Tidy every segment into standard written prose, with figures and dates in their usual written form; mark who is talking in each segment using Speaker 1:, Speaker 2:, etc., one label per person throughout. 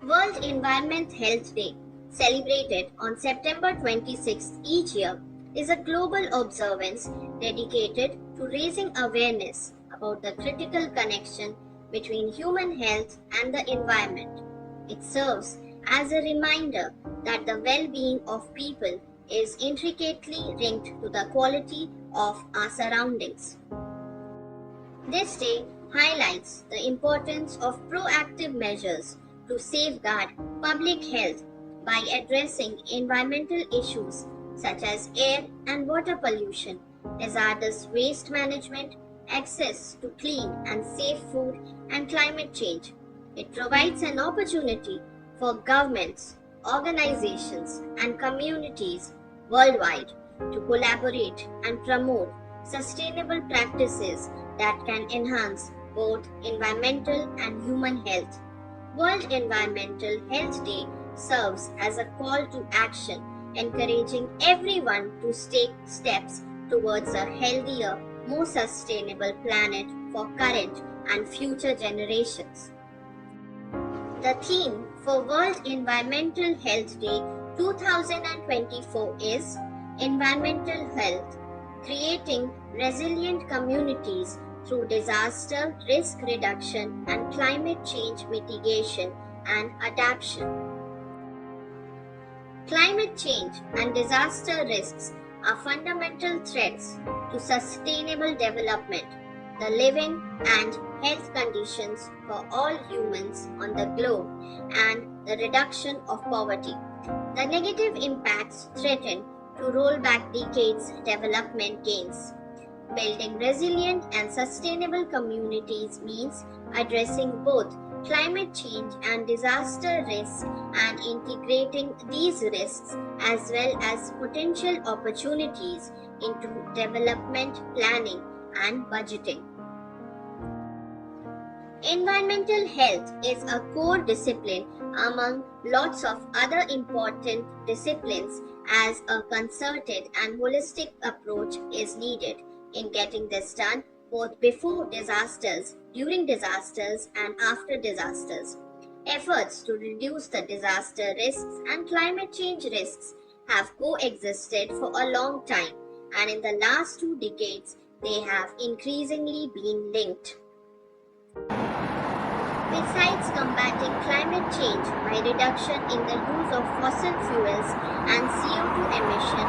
Speaker 1: World Environment Health Day, celebrated on September 26th each year, is a global observance dedicated to raising awareness about the critical connection between human health and the environment. It serves as a reminder that the well being of people is intricately linked to the quality of our surroundings. This day highlights the importance of proactive measures to safeguard public health by addressing environmental issues such as air and water pollution, hazardous waste management, access to clean and safe food, and climate change. It provides an opportunity for governments, organizations, and communities worldwide to collaborate and promote sustainable practices that can enhance both environmental and human health. World Environmental Health Day serves as a call to action, encouraging everyone to take steps towards a healthier, more sustainable planet for current and future generations. The theme for World Environmental Health Day 2024 is Environmental Health, creating resilient communities through disaster risk reduction and climate change mitigation and adaptation. Climate change and disaster risks are fundamental threats to sustainable development, the living and health conditions for all humans on the globe, and the reduction of poverty. The negative impacts threaten to roll back decades' development gains. Building resilient and sustainable communities means addressing both climate change and disaster risks and integrating these risks as well as potential opportunities into development planning and budgeting. Environmental health is a core discipline among lots of other important disciplines, as a concerted and holistic approach is needed in getting this done both before disasters, during disasters, and after disasters. Efforts to reduce the disaster risks and climate change risks have coexisted for a long time, and in the last 2 decades, they have increasingly been linked. Besides combating climate change by reduction in the use of fossil fuels and CO2 emission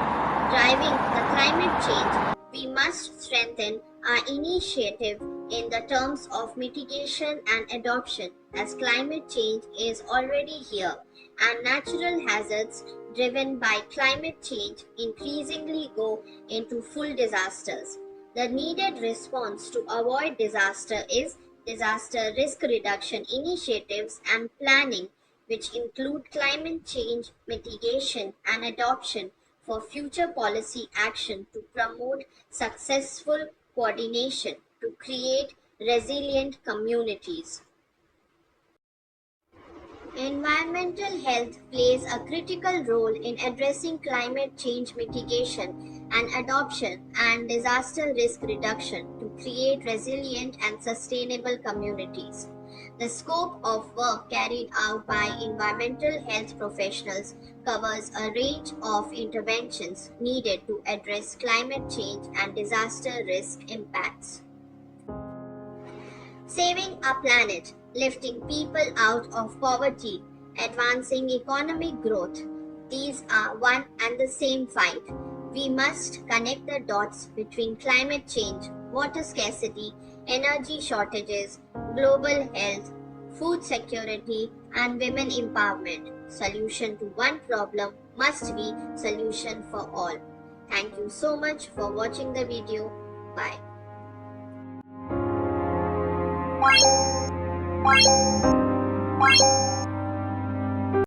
Speaker 1: driving the climate change, we must strengthen our initiative in the terms of mitigation and adoption, as climate change is already here and natural hazards driven by climate change increasingly go into full disasters. The needed response to avoid disaster is disaster risk reduction initiatives and planning, which include climate change mitigation and adoption for future policy action to promote successful coordination to create resilient communities. Environmental health plays a critical role in addressing climate change mitigation and adoption and disaster risk reduction to create resilient and sustainable communities. The scope of work carried out by environmental health professionals covers a range of interventions needed to address climate change and disaster risk impacts. Saving our planet, lifting people out of poverty, advancing economic growth. These are one and the same fight. We must connect the dots between climate change, water scarcity, energy shortages, global health, food security, and women empowerment. Solution to one problem must be solution for all. Thank you so much for watching the video. Bye.